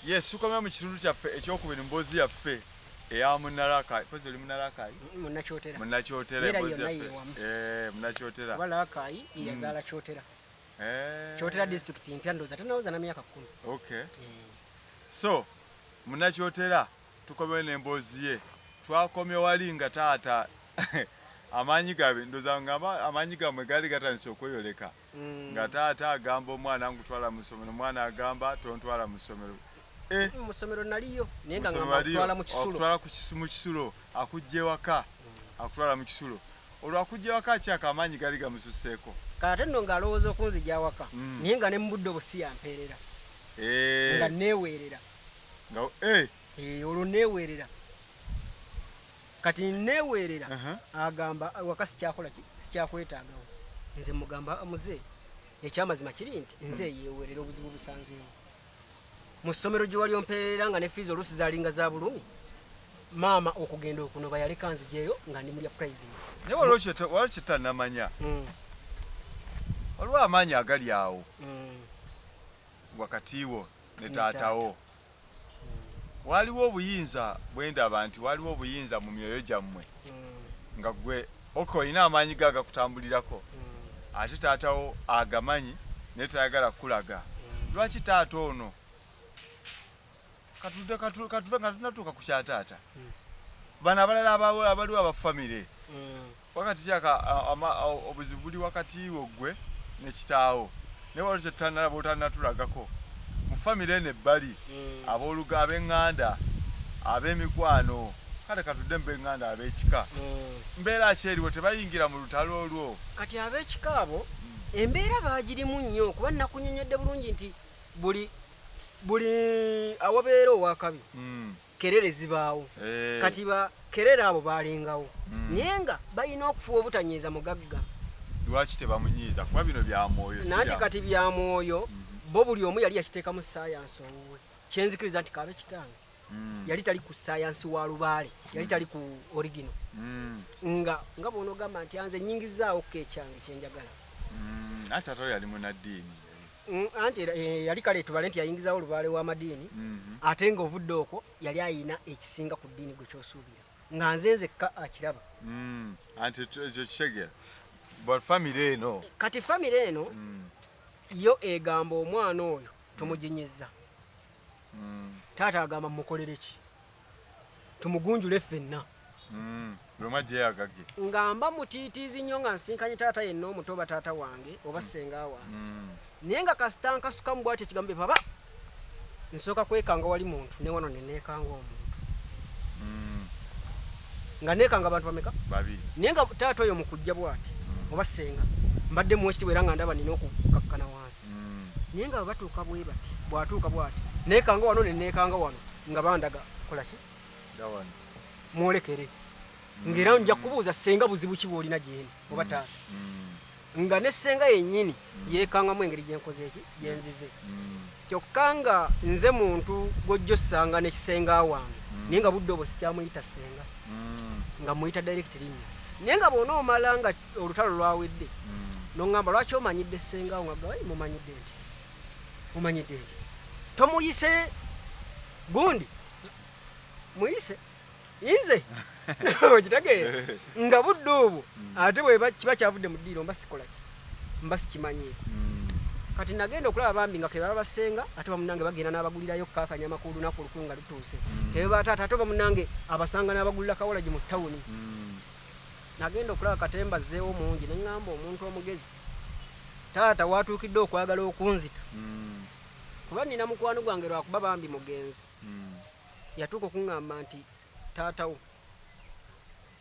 Yes, tukomera mu kitundu kyaffe ekyokubiri mboozi yaffe eya Munalaka. Koze oli Munalaka? Munnakyotera. Munnakyotera mboozi yaffe. Munnakyotera. Walaka yazaala Kyotera. Kyotera district mpya ndoza tanawuza na myaka 10. Okay. So, Munnakyotera tukomera n'emboozi ye. Twakomye wali nga taata amaanyi gabe ndoza ngamba amaanyi gamwe gali gatandise okweyoleka. Nga taata agamba omwana ngutwala mu ssomero, omwana agamba tontwala mu ssomero. Mu ssomero naliyo naye nga ngamba kutwala mu kisulo. Okutwala mu kisulo akujje waka. Akutwala mu kisulo. Olwo akujje waka kyaka amaanyi gali gamususseeko. Kate nno ng'alowooza okunzija waka naye nga ne mu budde obwo si yampeerera. Nga neeweerera. Nga olwo neeweerera. Kati neeweerera agamba waka sikyakwetaagawo. Nze mugamba muze ekyamazima kiri nti nze yeeweerera obuzibu busanzeewo. Mu ssomero gye wali ompeerera nga ne fiizi oluusi zaalinga za bulumi, maama okugenda okunoba yaleka nzijeyo nga ndi mulya private. Naye waliwo kyetannamanya. Waliwo amaanyi agali awo wakati wo ne taatawo. Waliwo obuyinza bwendaba nti waliwo obuyinza mu myoyo gyammwe nga gwe olina amaanyi gagakutambulirako ate taatawo agamanyi naye tayagala kulaga. Lwaki taata ono katuve nga tunatuuka ku kyataata bano abalala abaliwo abafamire wakati kyaka obuzibu buli wakati wo gwe ne kitaawo naye waliwo kyetanalaba otanatulagako mu famire eno ebbali abooluga ab'eŋŋanda ab'emikwano kale katudde mu b'eŋŋanda ab'ekika mbeera ki eriwo tebayingira mu lutalo olwo. Kati ab'ekika abo embeera baagirimu nnyo kuba nakunyonyodde bulungi nti buli awabeera owakabi kerere zibaawo. Kati bakerere abo baalingawo naye nga balina okufuba obutanyiiza mugagga. Lwaki tebamunyiiza kuba bino bya mwoyo? Nanti kati bya mwoyo bo buli omu yali yakiteeka mu saayansi owuwe. Kyenzikiriza nti kaabe kitange yali tali ku saayansi wa lubaale, yali tali ku origino nga bw'onogamba nti anze nnyingizaawo ko ekyange kyenjagala. Ate taata yali munaddiini. Anti yali kale tubale nti yayingizaawo olubaale w'amadiini ate ng'ovudde okwo yali ayina ekisinga ku ddiini gwe kyosuubira nga nze nzekka akiraba. Anti ekyo kitegera famire eno. Kati famire eno yo egamba omwana oyo tumujinyizza. Taata agamba mukolere ki? Tumugunjule ffenna. Ngamba mutiitiizi nnyo nga nsinkanye taata yenna omuto oba taata wange oba ssenga wange. Naye nga kasita nkasukamu bw'atyo ekigambo baba nsooka kwekanga wali muntu ne wano ne neekanga omuntu. Nga neekanga abantu bameka? Babiri. Naye nga taata oyo mu kujja bw'ati oba ssenga mbadde mu ekitiibwa era nga ndaba nina okukakkana wansi. Naye nga batuuka bwe bati bw'atuuka bw'ati neekanga wano ne neekanga wano nga bandaga kola ki? Mwolekere. Ngera nja kubuuza ssenga buzibu ki bw'olina gyeni oba taata. Nga ne ssenga yennyini yeekangamu engeri gyenkoze eki gyenzize. Kyokka nga nze muntu gw'ojja ossanga ne kisenga wange naye nga budde obwo sikyamuyita ssenga nga muyita direct linnya. Naye nga bw'onoomala nga olutalo lwawedde n'oŋŋamba lwaki omanyidde ssenga wo nga gawayi mumanyidde nti mumanyidde nti tomuyise gundi muyise inze okitegeera nga budde obwo ate bwe kiba kyavudde mu ddiiro mba sikola ki mba sikimanyiiko. Kati nagenda okulaba bambi nga ke baba basenga ate bamunange bagenda n'abagulirayo kaakanyama ku lunaku olukulu nga lutuuse ke bataata ate bamunange abasanga n'abagulira kawala gye mu ttawuni. Nagenda okulaba katemba zzeewo mungi ne ŋŋamba omuntu omugezi taata watuukidde okwagala okunzita kuba nina mukwano gwange lwakuba bambi mugenzi yatuuka okuŋŋamba nti taatawo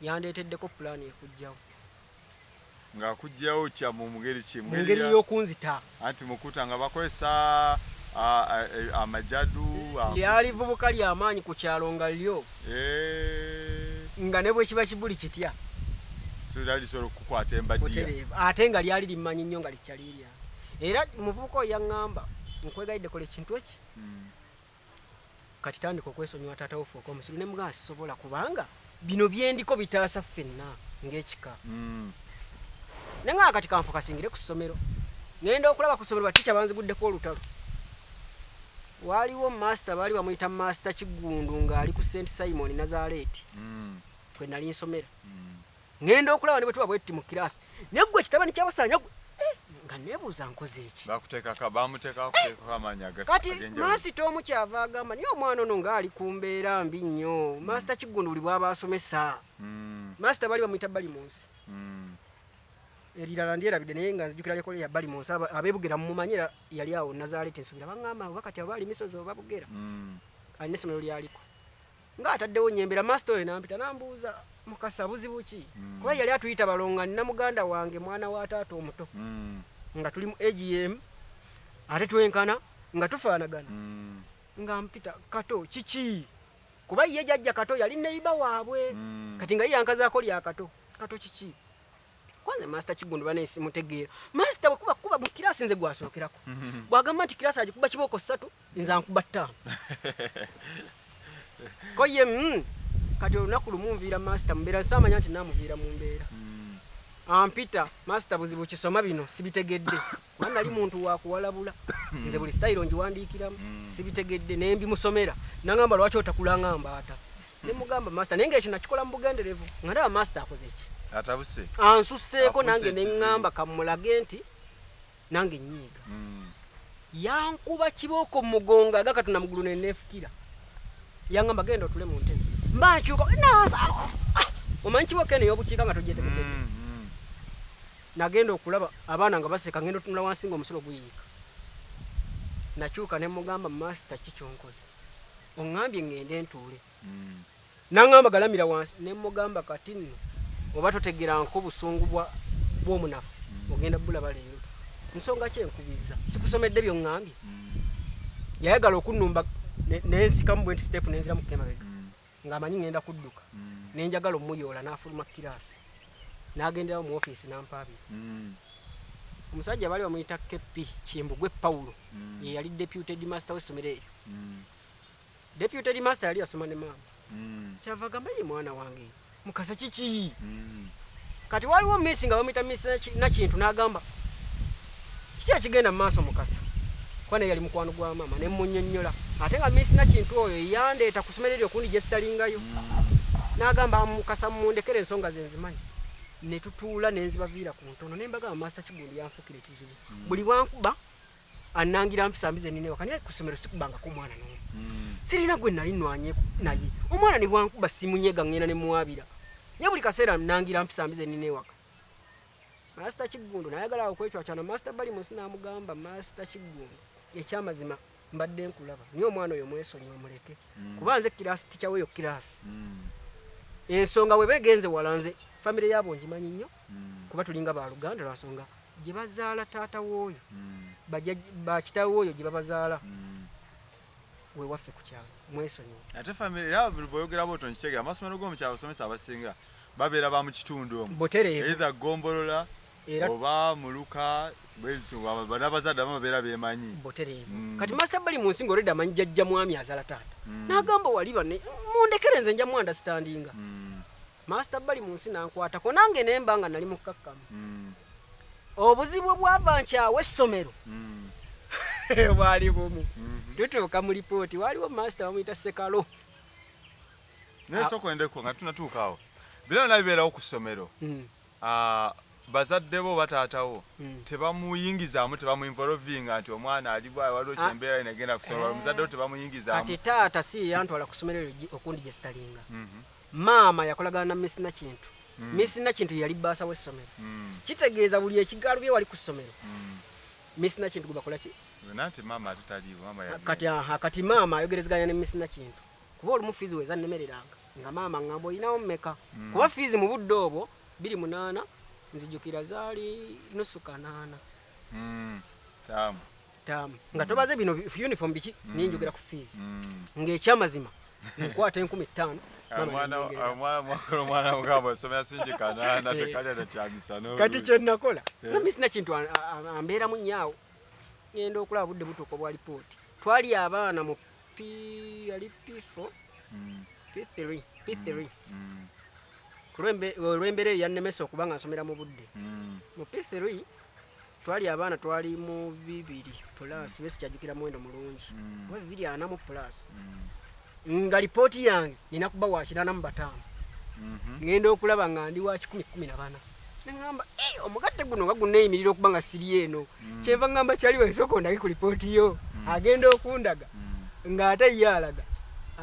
yandeeteddeko pulaani ekujjawo. Ng'akujjawo kya mu ngeri ki? Mu ngeri y'okunzita. Anti mukuta nga bakozesa amajadu lyali vubuka ly'amaanyi ku kyalo nga lyo nga ne bwe kiba kibuli kitya lisobola okukwata embajja ate nga lyali limanyi nnyo nga likyalirya. Era muvubuka oyo yaŋŋamba nkwegayidde kola ekintu eki kati tandika okwesonyiwa taata wo fuuka omusiru ne mugamba sisobola kubanga bino byendiko bitaasa ffenna ng'ekika. Ne nga kati kanfu kasingire ku ssomero ngenda okulaba ku ssomero batica banziguddeko olutalo waliwo master bali bamuyita Master Kigundu ng'ali ku St Simon Nazareti kwe nali nsomera ngenda okulaba ne bwe tuba bwetti mu kirasi naye gwe kitabani kyabasanya nga neebuuza nkoze eki bamuteekako amanya kati masita omu kyava agamba naye omwana ono ng'ali ku mbeera mbi nnyo Master Kigundu buli bw'aba asomesa masita bali bamuyita bali mu nsi erirala ndyerabidde naye nga nzijukira lyekole ya bali mu nsi abeebugera mumumanyira yali awo Nazareti nsubira baŋŋamba oba kati aba ali misozi oba bugera alina essomero lyaliko ng'ataddewo nyembera masita oyo nampita nambuuza Mukasa buzibu ki kuba yali atuyita balonga nina muganda wange mwana wa taata omuto nga tuli mu AGM ate twenkana nga tufaanagana nga mpita Kato kiki kuba ye Jajja Kato yali neiba waabwe kati nga ye yankazaako lya Kato kiki kwanza Master Kigundu bane simutegeera Master kuba mu kirasi nze gwasookerako bwagamba nti kirasi agikuba kibooko 3 nze ankuba 5 koye kati olunaku lumu nviira Master mbeera nsamanya nti namuviira mu mbeera ampita Master buzibu kisoma bino sibitegedde kuba nali muntu wakuwalabula nze buli style njiwandiikiramu sibitegedde ne mbimusomera nangamba lwaki otakulanga mbaata ne mugamba Master naye ng'ekyo nakikola mu bugenderevu nga ndaba Master akoze ki atabuse ansusseeko nange ne ŋŋamba kamulage nti nange nnyiiga yankuba kibooko mu mugongo agakatu na mugulu ne neefukira yangamba genda otule mu ntebe mbankyuka omanyi kibooko eno ey'obukiika nga togyetegekedde nagenda okulaba abaana nga baseka ngenda otunula wansi ng'omusulo guyiika nakyuka ne mugamba Master kikyonkoze oŋŋambye ŋŋende ntuule naŋŋamba galamira wansi ne mugamba kati nno oba totegeranko busungu bw'omunafu ogenda bulaba leero nsonga ki enkubiza sikusomedde by'oŋŋambye yayagala okunnumba nensikamu bwenti step nenzira mu kemabega ng'amanyi ŋŋenda kudduka nenjagala omuyoola n'afuluma kirasi n'agenderawo mu ofiisi n'ampaabira omusajja baali bamuyita Kepi Kimbugwe Paulo ye yali deputy master w'essomero eryo deputy master yali yasoma ne maama kyava agamba ye mwana wange Mukasa kiki kati waliwo miss nga bamuyita miss Nakintu n'agamba kiki akigenda mu maaso Mukasa kwana yali mukwano gwa maama ne munnyonnyola ate nga miss Nakintu oyo yandeeta ku ssomero eryo okundi gye sitalingayo n'agamba Mukasa mundekere ensonga ze nzimanyi ne tutuula ne nzibaviira ku ntono ne mbagamba Master Kigundu yanfukira ekizibu buli wankuba annangira mpisambize nine wakani ku ssomero sikubangako mwana n'omu sirina gwe nali nnwanye naye omwana ne bwankuba simunyega ngenda ne muwabira nye buli kaseera nnangira mpisambize nine waka Master Kigundu nayagala okwecwacana Master bali munsi n'amugamba Master Kigundu ekyamazima mbadde nkulaba niye omwana oyo mwesonyiwe muleke kuba nze kirasi tikyaweyo kirasi ensonga we begenze walanze family yabo njimanyi nnyo kuba tulinga baluganda lwasonga gye bazaala taata w'oyo bakitawe w'oyo gye babazaala we waffe ku kyalo mwesonyiwe ate family yabo boyogera boto nkitegera amasomero g'omukyalo basomesa abasinga babeera ba mu kitundu omwo either gombolola oba muluka banabazadde abamu babeera beemanyi kati Master bali mu nsinga olwedde amanyi Jajja mwami azaala taata n'agamba wali banne mundekere nze njamu understandinga Master bali mu nsi nankwatako nange nemba nga nali mukkakkamu obuzibu bwava nkyawe essomero bwali bumu tutuuka mu lipooti waliwo Master bamuyita Sekalo naye soko endeko nga tunatuukaawo bira nabibeerawo ku ssomero bazadde bo bataatawo tebamuyingizaamu tebamuinvolvinga nti omwana ali bwayo waliwo kyembeera inagenda kusoma omuzadde wo tebamuyingizaamu kati taata si yantwala ku ssomero eryo okundi gye sitalinga maama yakolagana na Miss Nakintu Miss Nakintu yali baasa w'essomero kitegeeza buli ekigaalo bye wali ku ssomero Miss Nakintu gwe bakola ki nanti maama atutaliiwo kati maama ayogerezeganya ne Miss Nakintu kuba olumu fiizi weza nnemereranga nga maama ngamba olinawo mmeka kuba fiizi mu budde obwo 28 nzijukira zaali nusu kanaana taamu nga tobaze bino uniform biki ninjogera ku fiizi ng'ekyamazima nkwata 15,000 omwana mugamba osomera singi kanaana tekali atakyamisa kati kyenakola Miss Nakintu ambeeramu nnyawo ngenda okulaba budde butuuka bwa lipooti twali abaana mu yali P4 P3 olw'embeera eyo yannemesa okuba nga nsomera mu budde mu P3 twali abaana twali mu 2 plus bese kyajukira mwendo mulungi we 2 plus nga ripoti yange nina kuba wa 85 ngenda okulaba nga ndi wa 10-14 ngamba omugatte guno nga guneeyimirira okuba nga siri eno kyeva ngamba kyaliwo esoko ndage ku ripoti yo agenda okundaga nga ate ye alaga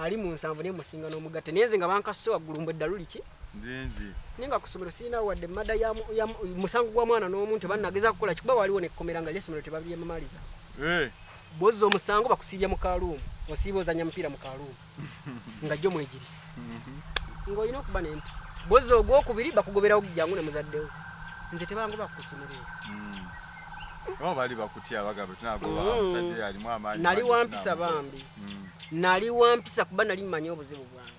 ali mu 7 ne musinga n'omugatte nenze nga bankasse waggulu eddaluli ki ndinzi ninga ku ssomero sirina wadde mada ya musango gwa mwana n'omuntu bannageza kukola kikuba waliwo nekkomera nga lyessomero tebabyemamaliza bozza omusango bakusiibya mu kaaluumu osiiba ozanya mupiira mu kaaluumu nga jjo mwegiri ng'olina okuba n'empisa bozza ogwokubiri bakugoberawo jangu ne muzaddewo nze tebangoba ku ssomero bali bakutya bagamba tunagoba omusajja yalimu amaanyi nali wampisa bambi nali wampisa kuba nali mmanyi obuzibu bwange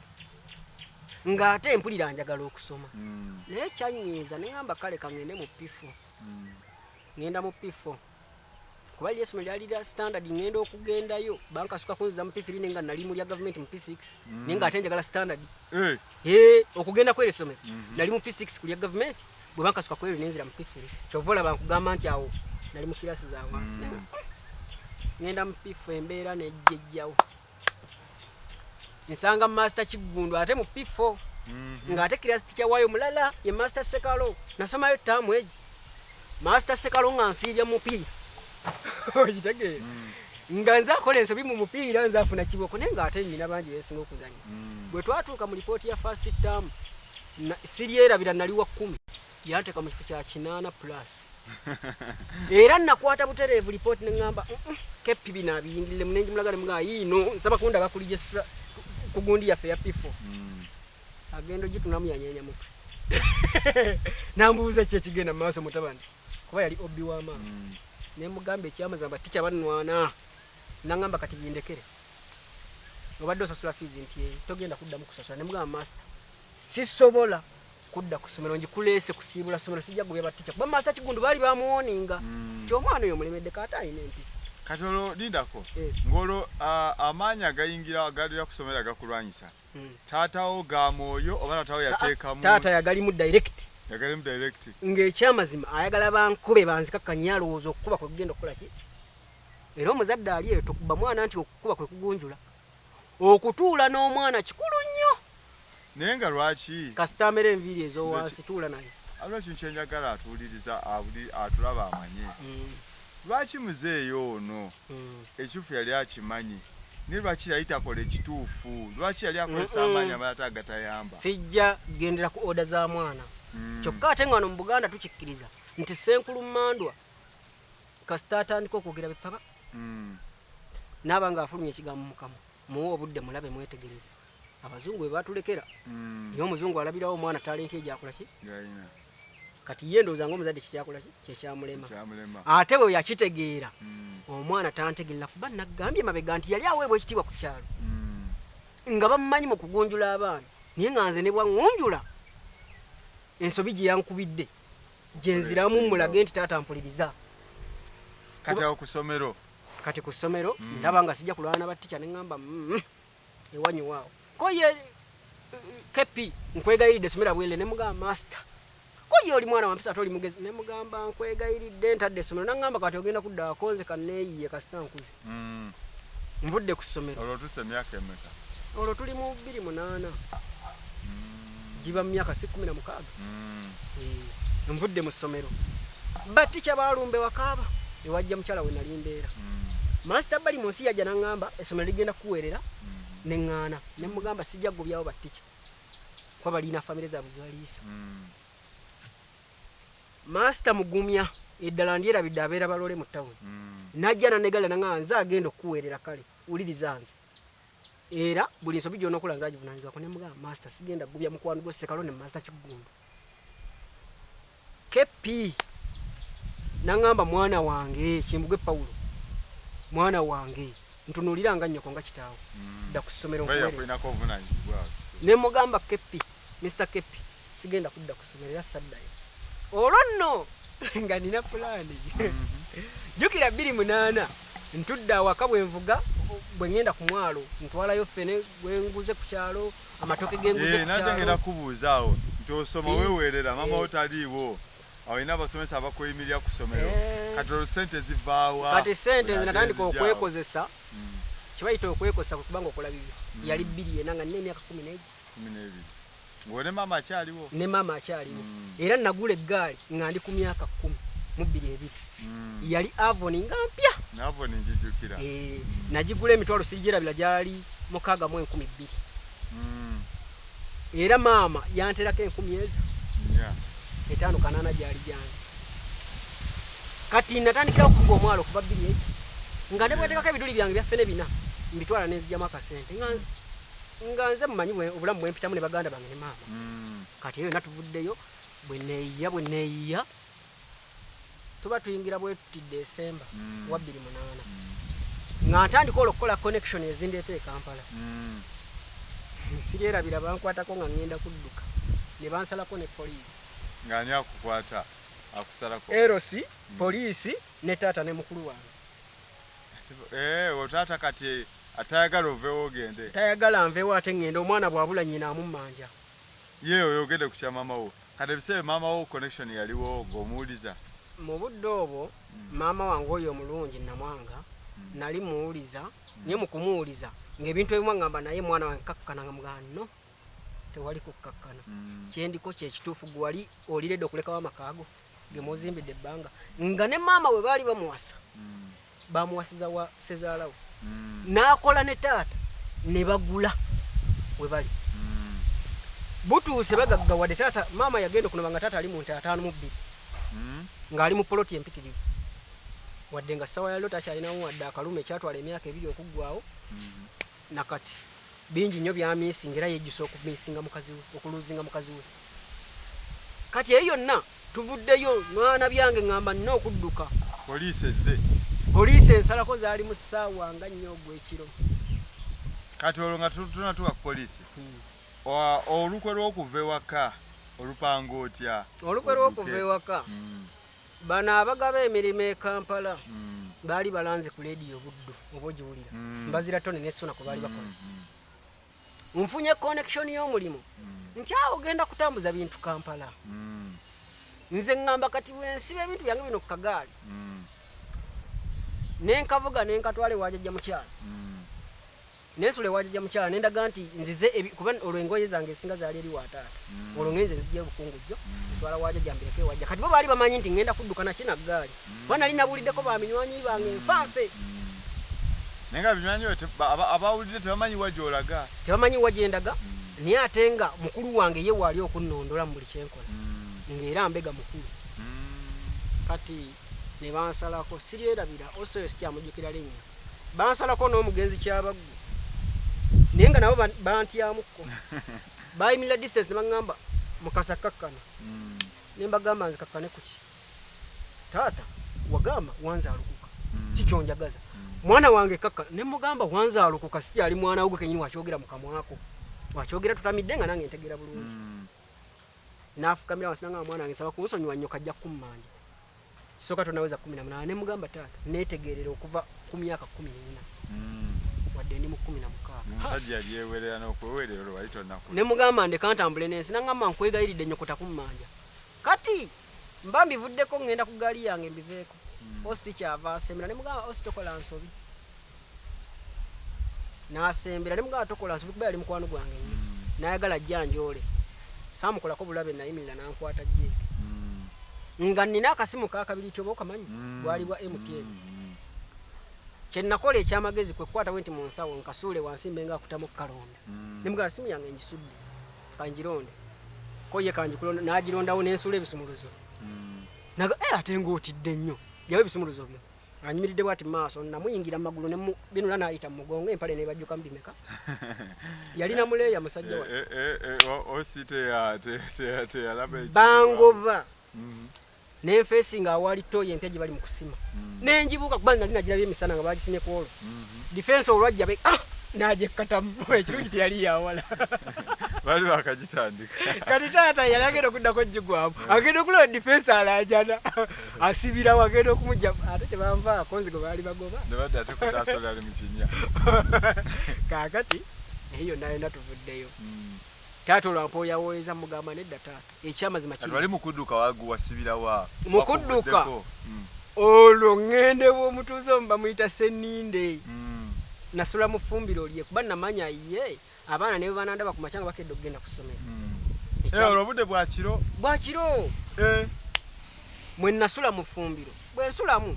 ng'ate empulira njagala okusoma naye kyanyiiza ne ngamba kale kangende mu P4 ngenda mu P4 kuba lyessomero lyali lya standard ngenda okugendayo bankasuka kunziza mu P3 nenga nali mu lya government mu P6 nenga ate njagala standard okugenda kwero essomero nali mu P6 ku lya government bwe bankasuka kwero nenzira mu P3 kyovola bankugamba nti awo nali mu kirasi za wansi ngenda mu P4 embeera nejjejjawo nsanga master Kigundu ate mu P4 nga ate kirasi tikyawayo mulala ye master Sekalo nasomayo ttaamu egi master Sekalo nga nsiibya mupiira okitegeera nga nze akola ensobi mu mupiira nze afuna kiboko naye nga ate nnyina bangi beesinga okuzanya bwe twatuuka mu lipooti ya first term siryerabira nali wa 10 yanteeka mu kifo kya 8 plus era nakwata butereevu lipooti ne ŋŋamba kepi bino abiyingirire munengi mulagale mugaa yiino nsaba kundaga ku registra ku gundi yaffe ya P4 agenda ogitunamu yanyeenya mutwe nambuuza ki ekigenda mu maaso mutabani kuba yali obbi w'amaama ne mugamba ekyamazamba tikyabannwana naŋŋamba kati bindekere obadde osasula fees nti togenda kuddamu kusasula ne mugamba master sisobola kudda ku ssomero ngikuleese kusiibula ssomero sijja gubya batica kuba master Kigundu baali bamuwoninga nti omwana oyo mulemedde kaata alina empisa kati olwo lindako ng'olwo amaanyi agayingira agalira ku ssomero agakulwanyisa taatawo ga mwoyo oba taatawo yateekamu taata yagalimu direct ng'ekyamazima ayagala bankube banzikakkanya alowooza okukuba kwe kugenda okukola ki era omuzadde ali eyo tokuba mwana nti okukuba kwe kugunjula okutuula n'omwana kikulu nnyo naye nga lwaki kasitamera enviiri ez'owansi tuula naye alwa kintu kyenjagala atuwuliriza atulaba amanye lwaki muzeeyo ono ekituufu yali akimanyi naye lwaki yali takola ekituufu lwaki yali akozesa amaanyi amalala agatayamba sijja gendera ku oda za mwana kyokka ate nga wano mu Buganda tukikkiriza nti Senkulu Mandwa kasita atandika okwogera bipapa naaba nga afulumya ekigambo mu kamwa muwe obudde mulabe mwetegereze abazungu bwe batulekera niye omuzungu alabirawo omwana talenti egyakola ki kati ye ndowooza ng'omuzadde kikyakola ki kyekyamulema ate bwe yakitegeera omwana tantegerera kuba naggambye mabega nti yali aweebwa ekitiibwa ku kyalo nga bamumanyi mu kugunjula abaana naye nga nze ne bwaŋŋunjula ensobi gye yankubidde gye nziramu mulage nti taata mpuliriza kati ku ssomero ndaba nga sijja kulwana n'abatica ne ŋŋamba ewanyuwaawo ko ye kepi nkwegayiridde essomero bwere ne mugamba master ko ye oli mwana wampisa ate oli mugezi ne mugamba nkwegayiridde ntadde essomero naŋŋamba kati ogenda kudda akonze kanneeyiye kasita nkuze nvudde ku ssomero olwo tuse myaka emeka olwo tuli mu 28 giba mu myaka 16 nvudde mu ssomero batica balumbe wakaaba ewajja mukyala we nali mbeera master bali mu nsi yajja naŋŋamba essomero ligenda kuweerera neŋŋaana ne mugamba sijja gubyawo batica kuba balina famire zaabwe zebaliisa master mugumya eddala ndyerabidde abeera balole mu tawuni najja nanegala naŋŋamba nze agenda okuweerera kale wuliriza nze era buli nsobi gyona okola nze agivunaanyizibwako ne mugamba master sigenda gubya mukwano gwo Sekalo ne master Kigundu kepi naŋŋamba mwana wange Kimbugwe Pawulo mwana wange ntunuulira nga nnyoko nga kitaawo dda ku ssomero ne mugamba kepi Mr. Kepi sigenda kudda ku ssomero era saddayo olwo nno nga nina pulaani jjukira 28 ntudde awaka bwe nvuga bwe ngenda ku mwalo ntwalayo ffene bwe nguze ku kyalo amatoke genguze ku kyalo ngenda kubuuza awo nti osoma weeweerera mama wo taliiwo awo ina abasomesa abakweyimirira ku ssomero Kati sente zivaawa. Kati sente natandika okwekozesa. Kibayita okwekozesa kubanga okola bibyo. Yali bbiri yenanga n'emyaka 12. Ngone mama akyaliwo. Ne mama akyaliwo. Era nagula eggaali nga ndi ku myaka 10 mu 2. Yali Avon nga mpya. Avon njijukira. Najigula emitwalo sijirabira gyali 612. Era mama yanterako 10,000. Etaano kanana gyali jange. Kati natandikira okukuba omwalo kuba 2 eki. Nga ne bwetekako ebiduli byange byaffe ne bina. Mbitwala n'enzijjamu akasente. Nga nze mumanyi obulamu bwempitamu ne baganda bange ne mama. Kati eyo natuvuddeyo bwe neeyiya tuba tuyingira bwe tuti Desemba wa 28. Nga ntandika okukola connection ezindeeta e Kampala. Siryerabira bankwatako nga ngenda kudduka ne bansalako ne poliisi. Ng'ani akukwata akusalako? Erosi, poliisi ne taata ne mukulu wange. Otaata kati atayagala oveewo ogende. Tayagala nveewo ate ngende omwana bwabula nnyina amummanja. Ye oyogede ku kya mama wo. Kati ebiseera mama wo connection yaliwo ng'omuwuliza. Mu budde obwo maama wange oyo omulungi Namwanga nali muwuliza naye mu kumuwuliza ng'ebintu ebimu ngamba naye mwana wange kakkana nga mugamba no tewali kukkakkana. Kyendiko kye kituufu gwe wali oliredde okulekawo amakaago ge muzimbidde ebbanga nga ne maama we baali bamuwasa. Bamuwasiza wa sezaalawo. N'akola ne taata ne bagula we bali. Butuuse bagaggawadde taata maama yagenda okunoba nga taata ali mu nte 5 ng'ali mu poloti empitirivu. Wadde nga ssawa ya lota kyalinamu wadde akalume kyatwala emyaka 2 okuggwawo. Nakati bingi nnyo byamiisinga era yejjusa okumiisinga mukazi we okuluuzinga mukazi we. Kati eyo yonna tuvuddeyo mwana byange ngamba nina okudduka. Poliisi ezze. Poliisi ensalako zaali mu ssaawa nga 4 ogw'ekiro. Kati olwo nga tunatuuka ku poliisi. Olukwe lw'okuva ewaka olupanga otya? Olukwe lw'okuva ewaka bano abagaba emirimu e Kampala baali balanze ku leediyo Buddo oba ogiwulira. Mbazira Tone ne Sona kwe baali bakola. Nfunye connection y'omulimu nti awo ogenda kutambuza bintu Kampala. Nze ngamba kati bwensiba ebintu byange bino ku kagaali nenkavuga nenkatwale wa Jajja mukyala nensule wa Jajja mukyala nendaga nti nzize kuba olwo engoye zange esinga zaali eri wa taata olwo ngenze nzijja obukungujjo twala wa Jajja mbireke wajja. Kati bo baali bamanyi nti ngenda kudduka na kina ggaali bana linabuliddeko baminywanyi bange nfanfe. Nenga binywanyi abawulidde tebamanyi wajolaga tebamanyi wajendaga naye ate nga mukulu wange ye waali okunnondola mu buli kyenkola ng'era mbega mukulu. Kati ne bansalako siryerabira osoyo sikyamujjukira linnya. Bansalako n'omugenzi Kyabaggu naye nga nabo bantyamukko. Bayimirira distance ne baŋŋamba mukasa kakkana. Ne mbagamba nze kakkane kuki? Taata wagamba wanzaalukuka kikyonjagaza. Mwana wange kakkana ne mugamba wanzaalukuka sikyali mwana wo kenyini wakyogera mu kamwako. Wakyogera tutamidde nga nange ntegeera bulungi. Nafukamira wansi nga mwana wange nsaba kunsonyiwa nnyo kajja kummanja. Soka tunaweza 18 ne mugamba taata netegerera okuva ku myaka 14 wadde ndi mu 16. Musajja aliyewerera n'okwewerera olwo wali tonnaku. Ne mugamba ndeka ntambule n'ensi nangamba nkwegayiridde nnyo kutakummanja. Kati mba mbivuddeko ngenda ku gaali yange mbiveeko. Osi kyava asembera ne mugamba osi tokola nsobi. N'asembera ne mugamba tokola nsobi kuba yali mukwano gwange nnyo. N'ayagala jjanjoole. Saamukolako bulabe nayimirira n'ankwata jje. Nga nina akasimu kakabiri kyoba okamanyi gwali bwa MTN. Kye nakola ekyamagezi kwe kukwata wenti mu nsawo nkasuule wansi mbenga akutamu kalonda. Ne mugamba simu yange njisudde kanjironde. Ko ye kanjikulonda n'agirondawo n'ensula ebisumuluzo. Naga ate ng'otidde nnyo yawe ebisumuluzo byo. Anyimiridde bwati maaso namuyingira magulu ne binula n'ayita mu mugongo empale ne bajjuka mbimeka. Yalina muleeya musajja wa. Osite ya labe. Bangoba. N'enfeesi nga awali toyi empya gye bali mu kusima. N'enjibuuka kuba nali nagirabye emisana nga baagisimye ku olwo. Defense olwajja be n'agyekatamu ekirungi teyali yawala. Bali bakagitandika. Kati taata yali agenda okuddako jjigwamu. Agenda okulaba defense alaajana. Asibirawo agenda okumujja ate tebanvaako nzigo baali bagoba. Ne badde ate kutaasola ali mu kinnya. Kaakati eyo nayo natuvuddeyo. Taata olwampo yawooleza mugamba nedda taata ekyamazima kiri. Wali mukudduka wagu wasibira wa. Mukudduka. olwo ngende bw'omutuuze omu bamuyita Senninde nasula mu ffumbiro lye kuba namanya ye abaana ne banandaba ku makyanga bakedde okugenda ku ssomero olwo obudde bwakiro mwe nasula mu ffumbiro bwe nsulamu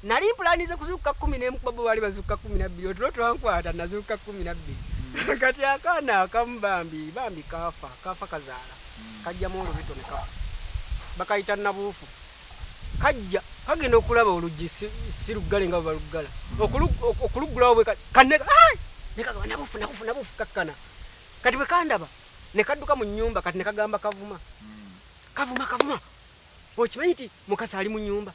nali mpulanize kuzuukuka 11 kuba bo baali bazuukuka 12 otulo twankwata nazuukuka 12 kati akaana akamu bambi kafa kazaala kajjamu olubito ne kafa bakayita nabuufu kajja kagenda okulaba oluggi si luggale nga baluggala okuluggulawo bwe kaneka nekagamba nabuufu kakkana kati bwe kandaba ne kadduka mu nnyumba kati ne kagamba kavuma okimanyi nti mukasa ali mu nnyumba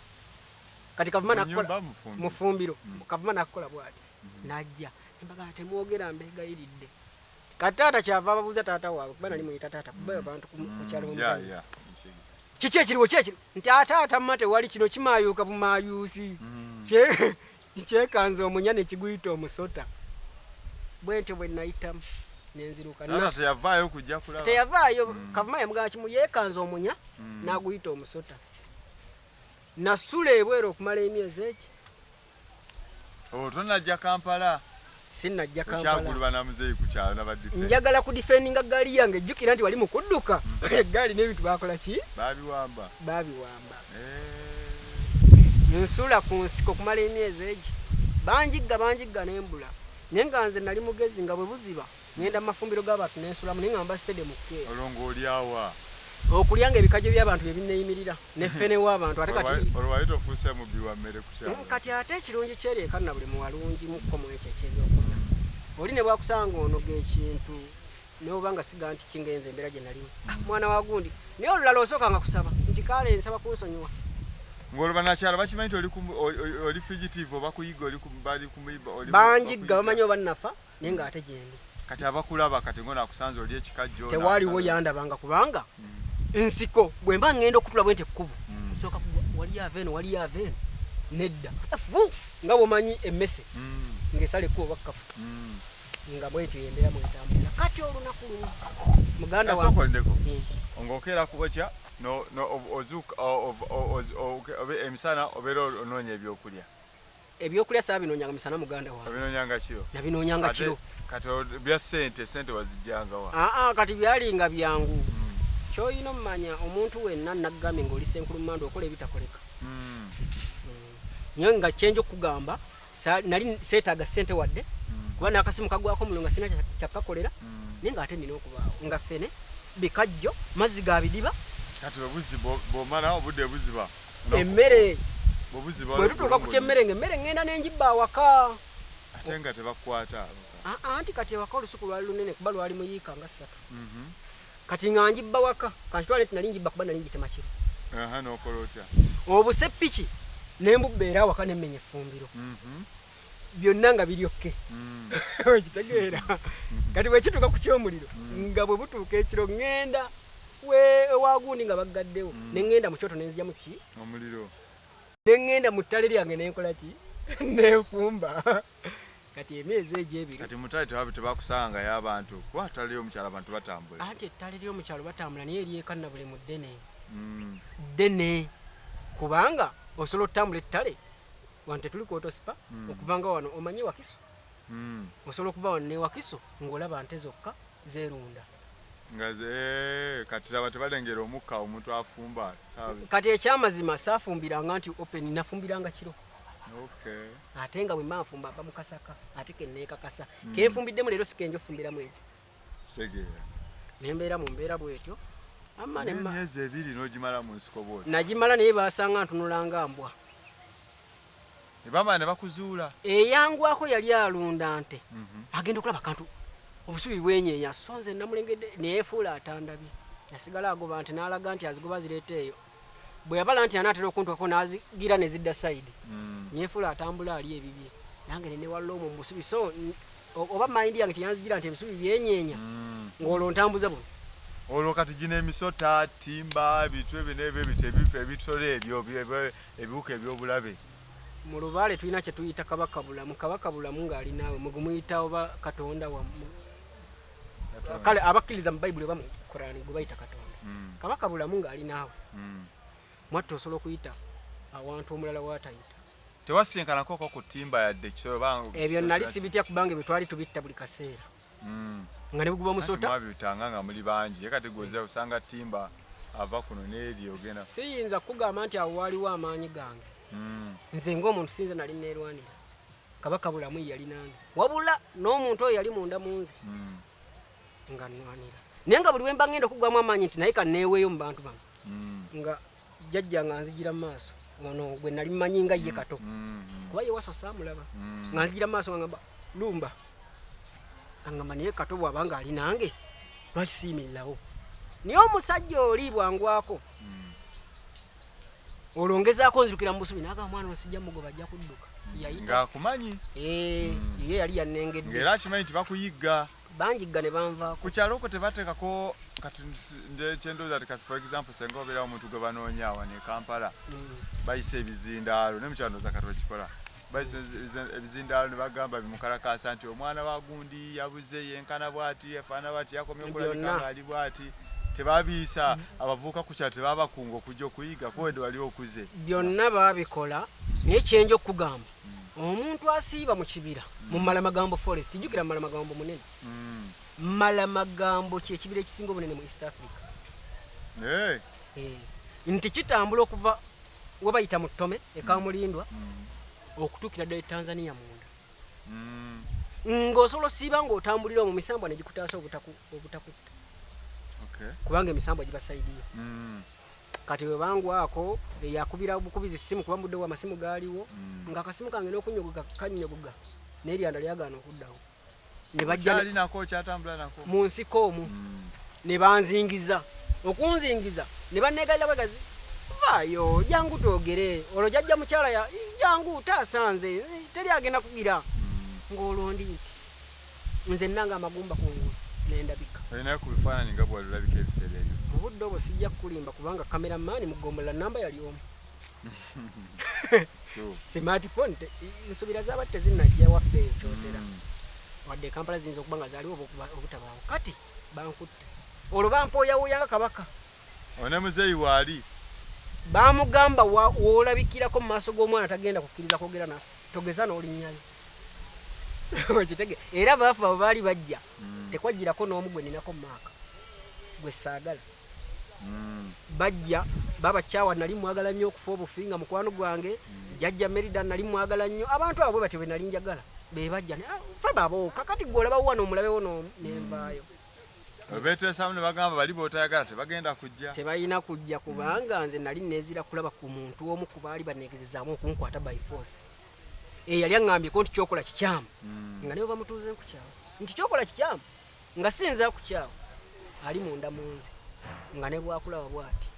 kati kavuma nakola mu ffumbiro kavuma nakola bwati najja embaga temwogera mbegayiridde kati taata kyava ababuuza taata waabwe kuba nali muyita taata kuba abantu ku kyalo b'omuzanyo kiki ekiriwo nti ataata mate wali kino kimayuuka bumayuusi kyekanza omunya ne kiguyita omusota bwentyo bwe nayitamu nenziruka teyavaayo kavuma yamugamba kimu yeekanza omunya n'aguyita omusota nasula ebweru okumala emyezi eki tonajja Kampala sinnajja njagala kudifendinga gaali yange ejjukira nti wali mu kudduka eggaali n'ebintu bakola ki babiwamba nsula ku nsiko kumala emyezi egi banjigga nembula naye nga nze nali mugezi nga bwe buziba ngenda mu mafumbiro g'abantu nensulamu naye nga mbasitede mu kkeera olw'olyawa okulya nga ebikajjo by'abantu bye binneeyimirira neffene w'abantu ate kati ate ekirungi kyereka na buli muwalungi mukkomo ekyo ekyebyokulya oli ne bwakusanga onoga ekintu noba nga siga nti kingenze embeera gye nalimu mwana wa gundi naye olulala osooka nga kusaba nti kale nsaba kunsonyiwa ng'olubanakyala bakimanyi nti oli fugitive oba kuyiga banjigga bamanyi oba nafa naye ng'ate gyendi kati abakulaba kati ng'onaakusanze oli ekikajjo tewaliwo yandabanga kubanga nsiko bwe mba ngenda okutula bwente ekkubo sooka waliyo aveeno nedda nga bwomanyi emmese ng'esala ekkubo bakkafu nga bwentyo yembeera mwetambulira kati olunaku lumu muganda wasokoldeko ng'okeera kubokya emisana obeera onoonya ebyokulya saabinoonyanga misana muganda wange obinoonyanga kiro nabinoonyanga kiro kati bya sente wazijjangawa kati byalinga byangu kyoyina omumanya omuntu wenna naggambye ng'oli senkulumanda okola ebitakoleka naye nga kyenja okugamba nali seetaaga sente wadde kuba n'akasimu kagwako mulunga sina kyakkakolera naye ng'ate nina okubaawo nga ffene bikajjo mazzi ga bidiba kati bw'omala obudde buziba emmere bwe tutuuka ku kyemmere ng'emmere ngenda n'engibba awaka ate nga tebakukwata anti kati ewaka olusuku lwali lunene kuba lwali muyiika nga 3 kati nga njibba waka kankitwale nti nali njibba kuba nali njitema kiro n'okola otya obuse ppiki nembubbeera awaka nemmenya effumbiro byonna nga biryokke okitegeera kati bwekituuka ku kyomuliro nga bwe butuuka ekiro ŋŋenda ewagundi nga baggaddewo neŋŋenda mu kyoto nenzijjamu ki omuliro neŋŋenda mu ttale lyange nenkola ki nenfumba kati emyezi egy'ebiri kati mutale tebakusangayo abantu kuba ttale ly'omukyalo abantu batambula anti ettale ly'omukyalo batambula naye eryekana buli mu ddene kubanga osobola otambula ettale wano tetuli ku otosipa okuvanga wano omanye wakiso osobola okuva wano newakiso ng'olaba nte zokka zeerunda kati laba tebalengera omukka omuntu afumba kati ekyamazima saafumbiranga nti open nafumbiranga kiro ate nga bwe manfumba aba mukasaka ate kenneekakasa kenfumbiddemu leero sikenja ofumbiramu ekyo nembeera mu mbeera bwetyo emyezi 2 n'ogimala mu nsiko bwoti nagimala naye baasanga ntunulanga mbwa nebamala ne bakuzuula eyangwako yali alunda nte agenda okulaba kantu obusubi bwenyeenya so nze namulengedde neyefuula atandabye yasigala agoba nti n'alaga nti azigoba zireeta eyo bwe yabala nti anaatera okuntuako n'azigira ne zidda sayidi nyefuula atambula ali ebibye nange nenewalla omwo mu busubi so oba mayindi yange teyanzigira nti ebisubi byenyeenya ng'olwo ntambuza buno olwo kati gino emisota timba bitu ebyo n'ebyo ebitole ebyo ebiwuka ebyobulabe mu lubaale tulina kye tuyita kabakabulamu ng'ali naawe mugumuyita oba katonda wamu kale abakkiriza mu bayibuli oba mu Kurani gwe bayita katonda kabakabulamu ng'ali naawe mwattu osobola okuyita awantu omulala watayita tewasinkanako ku timba yadde kisobe bangu ebyo nali sibitya kubanga bitwali tubitta buli kaseera nga ne buguba musota mabitanga nga muli bangi kati goze usanga timba ava kuno n'eri ogenda siyinza kugamba nti awo waliwo amaanyi gange nze ng'omuntu sinze nali neerwanira kabaka bulamu yali nange wabula n'omuntu oyo yali munda munze nga nnwanira naye nga buli wemba ngenda okugwamu amaanyi nti naye kanneeweeyo mu bantu bano nga jajja nga nzigira mu maaso ono gwe nali mmanyi nga ye kato kuba ye waso saamulaba nga nzigira mu maaso nga ngamba lumba angamba naye kato bw'abanga ali nange lwaki siyimirirawo naye omusajja oli bwangwako olwongezaako nzirukira mu busubi naagamba mwana osijja mugoba ajja kudduka ng'akumanyi ye yali yannengedde ng'era akimanyi nti bakuyigga banjigga ne banvaako ku kyalo okwo tebateekako kati kyendowooza ti kati for example senga obeerawo omuntu gwe banoonya awo ne Kampala bayisa ebizindaalo ne mukyandooza kati bakikola bayisa ebizindaalo ne bagamba bimukalakaasa nti omwana wa gundi yabuze yenkana bw'ati efaana bw'ati yakomye okulabika ng'ali bw'ati tebabiisa abavubuka ku kyalo tebabakunga okujja okuyiga kuwedde wali okuze byonna baabikola naye kyenja okugamba omuntu asiiba mu kibira mu Malamagambo forest jjukira Malamagambo munene Malamagambo kyekibira ekisinga obunene mu East Africa nti kitambula okuva we bayita mu Ttome ekamulindwa okutuukira ddala Tanzania munda ng'osobola osiiba ng'otambulira mu Emisambwa ne gikutaasa obutakutta kubanga Emisambwa gibasaidiyo kati we bangwako yakubira obukubizi simu kuba mudde w'amasimu gaaliwo ng'akasimu kange n'okunyogoga kanyogoga n'eryanda lyagaana okuddawo ne bajja Munsiko omwo ne banzingiza okunzingiza ne banneegalira bwegazi vaayo jangu twogere olwo jajja mukyala jangu taasanze teri agenda kugira ng'olondi nti nze nnanga amagumba kungulu nendabika olinayo ku bifaananyi nga bwalulabika ebiseera ebyo mu budde obwo sijja kukulimba kubanga kameramaani mugombola namba yali omu smartphone nsubira zaaba tezinnajja waffe eyo kyotera wadde Kampala ziyinza okuba nga zaaliwo obutabaawo kati bankutte olwo bampooyawooyanga kabaka one muzeeyi waali baamugamba woolabikirako mu maaso g'omwana tagenda kukkiriza kwogera naffe togeza n'olinnyayo okitege era baafu abo baali bajja tekwajjirako n'omu gwe ninako maaka gwe saagala bajja babakyawa nali mwagala nnyo okufa obufinga mukwano gwange jajja Merida nali mwagala nnyo abantu abo bwe batyo bwe nali njagala be bajja fe babooka kati gwe olabawo wano omulabewo n'envaayo beeteesamu ne bagamba bali bootayagala tebagenda kujja tebalina kujja kubanga nze nali neezira kulaba ku muntu omu ku baali baneegezezaamu okunkwata by force yali aŋŋambyeko nti kyokola kikyamu nga naye bamutuuze ku kyawo nti kyokola kikyamu nga sinza ku kyawo ali munda munze nga ne bwakulaba bw'ati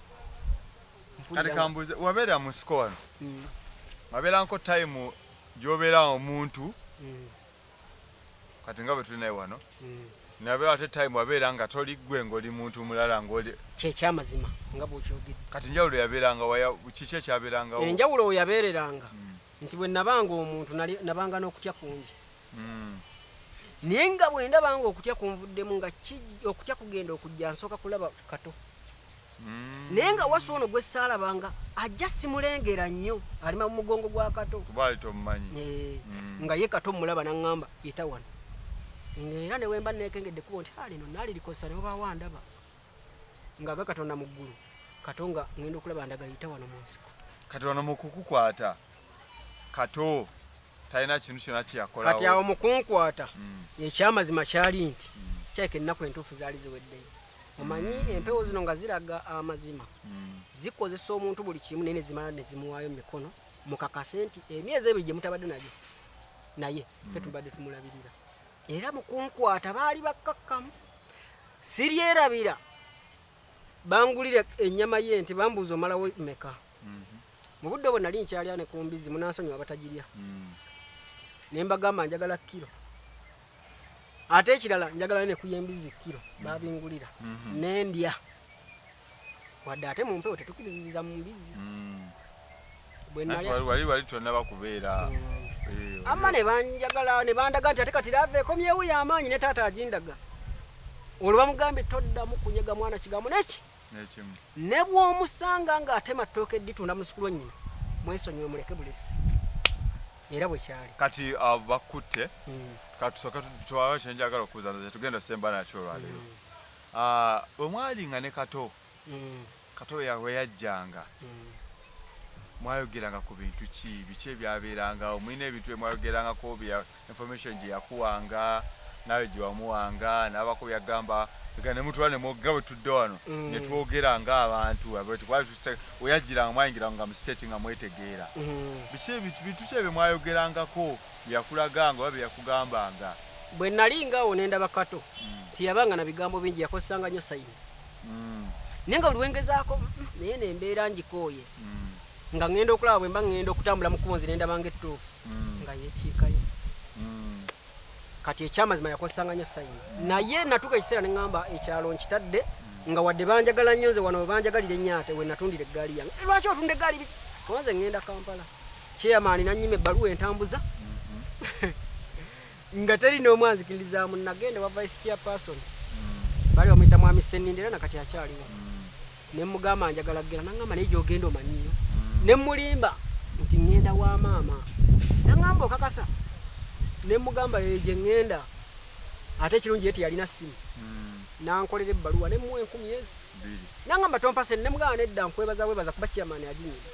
kati kambuuze wabeera mu Munsiko wano wabeeranko time gy'obeera omuntu kati nga bwe tuli naye wano nabeera ate time wabeera nga toli ggwe ng'oli muntu mulala ng'oli kyekyamazima nga bw'okyogedde kati njawulo yabeeranga kiki ekyabeerangawo enjawulo we yabeereranga nti bwe nabanga omuntu nabanga n'okutya kungi naye nga bwe ndabanga okutya kunvuddemu nga okutya kugenda okujja nsooka kulaba kato naye nga wasi ono gwe saalabanga ajja simulengera nnyo alima mu mugongo gwa kato kubaali tomumanyi nga ye kato mulaba naŋŋamba yita wano ng'era ne wemba neekengedde kubo nti lino naali likosa ne baba wandaba ng'aga Katonda mu ggulu kato nga ngenda okulaba ndaga yita wano mu Munsiko kati wano mu kukukwata kato talina kintu kyonna kyeyakolawo kati awo mu kunkwata ekyamazima kyali nti kyeka ennaku entuufu zaali ziweddeyo omanyi empewo zino nga ziraga amazima zikozesa omuntu buli kimu naye ne zimala ne zimuwaayo mu mikono mukakase nti emyezi ebiri gye mutabadde nagyo naye ffe tubadde tumulabirira era mu kunkwata baali bakkakkamu siryerabira bangulire ennyama y'ente bambuuza omalawo meka mu budde obwo nali nkyalya ne ku mbizi munansonyiwa batagirya ne mbagamba njagala kilo ate ekirala njagala ne kuyembizi kilo babingulira nendya wadde ate mu mpewo tetukkiriziriza mu mbizi wali tonnaba kubeera amma ne banjagala ne bandaga nti ate kati lava ekomyewo y'amaanyi ne taata agindaga olwo bamugambye toddamu kunyega mwana kigambo neki ne bw'omusanga ng'atema ttooke dditunda mu sukulu nnyina mwesonyiwe muleke bulesi era bwe kyali kati bakutte katusoka tuwawe kyenjagala okubuuza tugenda semba nakyo olwaleero omwalinga ne kato kato we yajjanga mwayogeranga ku bintu biki ebyabeerangawo mulina ebintu byemwayogerangako information gye yakuwanga nawe gye wamuwanga n'abako byagamba ne mutwala ne mwogera bwe tudde wano ne twogera ng'abantu weyajjiranga mwayingiranga nga mu state nga mwetegeera bintu ki ebyo mwayogerangako byakulaganga oba byakugambanga bwe nali ngaawo nendaba kato tiyabanga na bigambo bingi yakosanga nnyo sayini naye nga buli wengezaako naye nembeera ngikooye nga ngenda okulaba bwe mba ngenda okutambula mu kkubo nzi nendabanga ettuufu nga yekiikayo kati ekyamazima yakosanga nnyo sayini naye natuuka ekiseera ne ŋŋamba ekyalo nkitadde nga wadde banjagala nnyo nze wano we banjagalira ennyaate we natundira eggaali yange lwaki otunda eggaali biki obanze ŋŋenda Kampala chairman nannyima ebbaluwa entambuza nga teri n'omwanzikiririzaamu nagende wa vice chairperson bali bamuyita mwami Sennindera nakati akyaliwo ne mugamba njagala ggera naŋŋamba naye gy'ogenda omanyiyo ne mulimba nti ŋŋenda wa maama naŋŋamba okakasa ne mugamba gye ŋŋenda ate ekirungi yeti yalina ssimu nankolera ebbaluwa ne muwa 10,000 naŋŋamba tompase ne mugamba nedda nkwebaza kuba chairman aginyima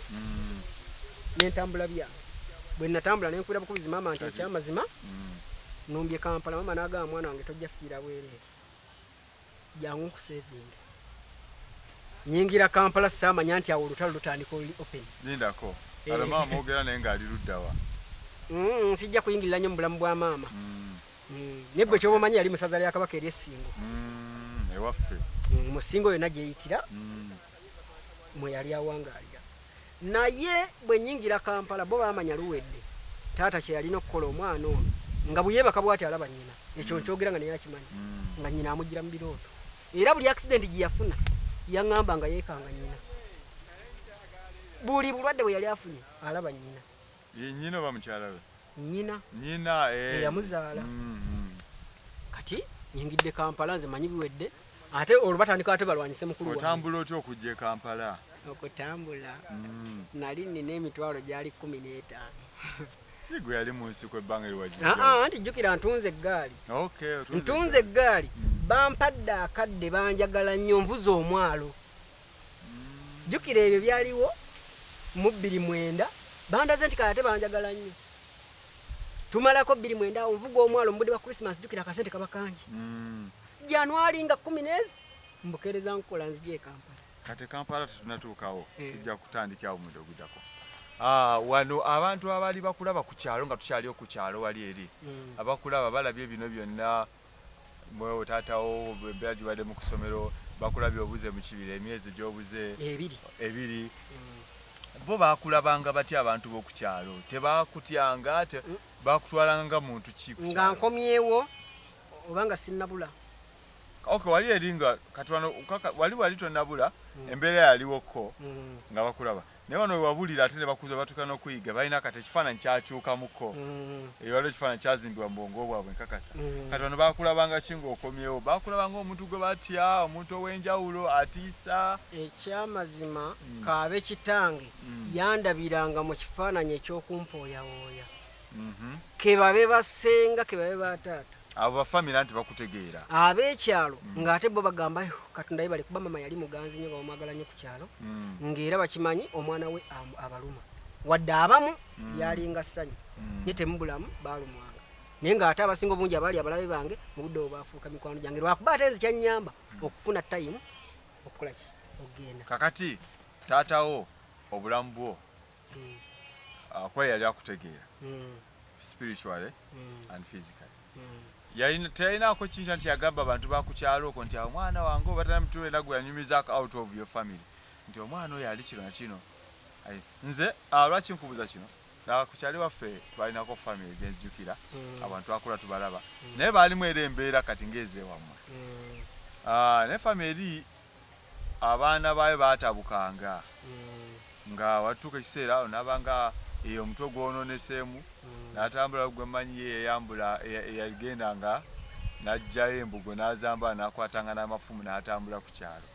nentambula byange bwe natambula nenkwira bukubizi maama nti ekyamazima numbye Kampala maama n'agamba mwana wange tojja fiira bwereere jangu nkusevinga nyingira Kampala saamanya nti awo olutalo lutandika open lindako ala maama mwogera naye ng'ali luddawa nsijja kuyingirira nnyo mu bulamu bwa maama naye gwe kyobamanyi yali musaza lya Kabaka ery'essingo ewaffe mu ssingo yonna gyeyitira mwe yali awangaalira naye bwe nyingira Kampala bo baamanya luwedde taata kye yalina okukola omwana ono nga buyeebaka bw'ati alaba nnyina ekyo nkyogera nga naye akimanyi nga nnyina amugira mu birooto era buli accident gye yafuna yaŋŋamba nga yeekanga nnyina buli bulwadde bwe yali afunye alaba nnyina nnyina oba mukyala we nnyina eyamuzaala kati nyingidde Kampala nze manyi biwedde ate olwo batandika ate balwanyise mukulu otambula otya okujja e Kampala okutambula nali nina emitwalo gyali 15 gwe yali Munsiko ebbanga nti jjukira ntunze eggaali bampadde akadde banjagala nnyo nvuza omwalo jjukira ebyo byaliwo mu 29 bandaze nti kale ate banjagala nnyo tumalako 29 awo nvuga omwalo mu budde bwa Christmas jjukira akasente kaba kangi Januari nga 10 mbukereza nkola nzije Kampala kati Kampala tunatuukawo tujja kutandikirawo omwendo oguddako wano abantu abaali bakulaba ku kyalo nga tukyaliwo ku kyalo wali eri abakulaba balabye bino byonna mwewo taatawo embeera gibadde mu kusomero bakulabye obuze mu kibira emyezi gy'obuze ebiri bo bakulabanga batya abantu b'oku kyalo tebakutyanga bakutwalanga muntu ki nga nkomyewo obanga sinnabula wali eri nga kati wano wali tonnabula embeera yaliwoko nga bakulaba naye wano wewabulira ate ne bakuza batuuka n'okuyiga balina kati ekifaananyi kyakyukamuko waliwo ekifaananyi kyazimbibwa mu bwongo bwabwe nkakasa kati wano bakulabanga ki ng'okomyewo bakulabanga omuntu gwe batya omuntu ow'enjawulo atiisa ekyamazima kaabe kitange yandabiranga mu kifaananyi ekyokumpooyawooya kebabe basenga kebabe bataata abo bafamira nti bakutegeera ab'ekyalo ng'ate bo bagamba katonda ye bali kuba mama yali muganzi nnyo bamwagala nnyo ku kyalo ng'era bakimanyi omwana we abaluma wadde abamu yalinga ssanyu ye temubulamu baalumwanga naye ng'ate abasinga obungi abaali abalabe bange mu budde obwo baafuuka mikwano gyange lwakuba ate nze kyannyamba okufuna tayimu okukola ki okugenda kakati taatawo obulamu bwo kuba yali akutegeera spiritually and physically teyalinaako kintu nti yagamba abantu bakukyalo okwo nti omwana wange obatana mutulo era gwe yanyumizaako out of your family nti omwana oyo ali kino nakino nze lwaki nkubuuza kino ku kyali waffe twalinako family genzijukira abantu twakola tubalaba naye baalimu era embeera kati ng'ezewammwe naye family abaana baayo baatabukanga nga watuuka ekiseera onabanga omutwe gwononeseemu n'atambula gwe mmanyi ye eyambula eyagendanga n'ajjayo embugo n'azamba n'akwatanga n'amafumu n'atambula ku kyalo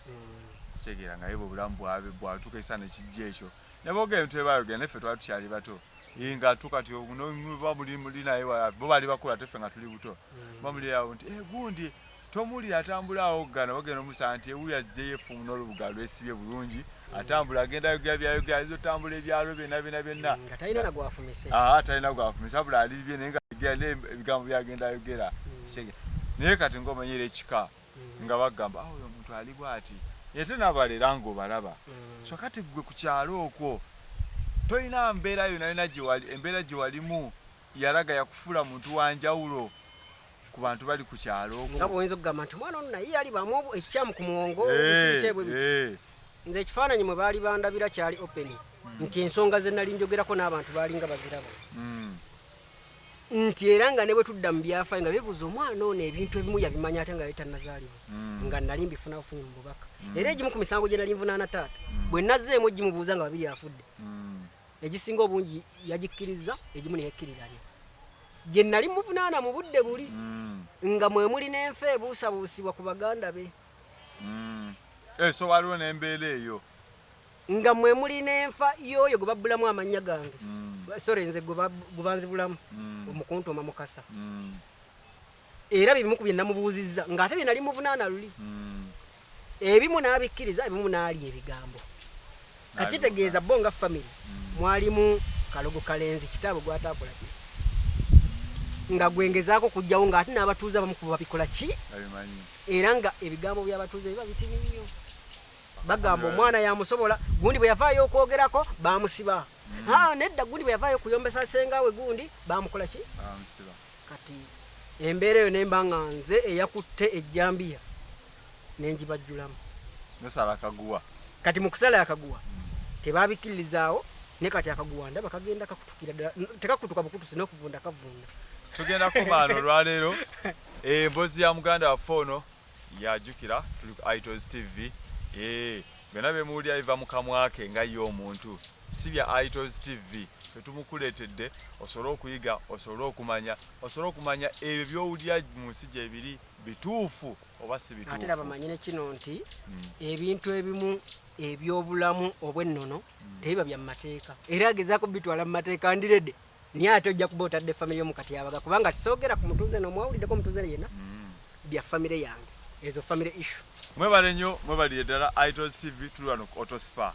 kitegeera nga ye bwe obulamu bwatuuka ekiseera nekijja ekyo ne boogera tebayogera neffe twali tukyali bato nga tukati bamuli naye bo bali bakula teffe nga tuli buto bamuli awo nti gundi tomulira atambulaawo gana bagenda omusaa nti ewuya jjeyefumu n'olubuga lwesibye bulungi atambula agenda yogera byayogera azotambula ebyalo byonna nga talina nagwafumise talina gwafumise abula alibye naye nga ebigambo byagenda yogera naye kati ng'omanyira ekika nga bagamba oyo omuntu ali bw'ati ate n'abalera ng'obalaba so kati gwe ku kyalo okwo tolina mbeera yonna embeera gye walimu yalaga yakufuula muntu wanjawulo ku bantu bali ku kyalo okwo nga bw'oyinza okugamba nti omwana ono naye yali bamu ekikyamu ku muwongo ekikyebwe biti nze ekifaananyi mwe baali bandabira kyali open nti ensonga ze nali njogerako n'abantu baali nga baziraba nti era nga ne bwe tudda mu byafaayo nga bebuuza omwana ono ebintu ebimu yabimanya ate nga yetannazaalibwa nga nali mbifuna bufunyi mu bubaka era egimu ku misango gye nali nvunaana taata bwe nazzeemu egimubuuza nga babiri afudde egisinga obungi yagikkiriza egimu neyekkiriranyo gye nali muvunaana mu budde buli nga mwe muli n'enfa ebuusabuusibwa ku baganda be so waliwo n'embeera eyo nga mwe muli n'enfa y'oyo gwe babbulamu amannya gange sore nze gwe banzibulamu omukuntoma mukasa era bibimu ku bye namubuuzizza ng'ate bye nali muvunaana luli ebimu n'abikkiriza ebimu n'alya ebigambo kakitegeeza bo nga famire mwalimu kalogo kalenzi kitaabwe gwataakola ki nga gwengezaako kujjawo ng'ate n'abatuuze abamu ku babikola ki era nga ebigambo by'abatuuze biba bitibibyo bagamba omwana yamusobola gundi bwe yavaayo okwogerako bamusiba nedda gundi bwe yavaayo okuyombesa sengawe gundi bamukola ki kati embeera eyo nemba nga nze eyakutte ejjambiya nenjibajjulamu nosala akaguwa kati mu kusala akaguwa tebabikkiririzaawo ne kati akaguwa ndaba kagenda kakutukira ddala tekakutuka bukutusi n'okuvunda kavunda tugenda kumaano olwaleero emboozi ya muganda waffe ono yajjukira tuli ku Italstv byonna bemuwulira biva mu kamwa ke nga ye omuntu si bya Italstv tetumukuleetedde osobole okuyiga osobole okumanya ebyo by'owulira mu nsi gyebiri bituufu oba si bituufu ate bamanyi ne kino nti ebintu ebimu ebyobulamu obw'ennono tebiba bya mu mateeka era agezaako bitwala mu mateeka ndiredde niye ate ojja kuba otadde famire y'omukatyabaga kubanga tisoogera ku mutuuze n'omwawuliddeko omutuuze yenna bya famire yange ezo famire issue mwebale nnyo mwebalire ddala Italstv tuli wano ku Autospa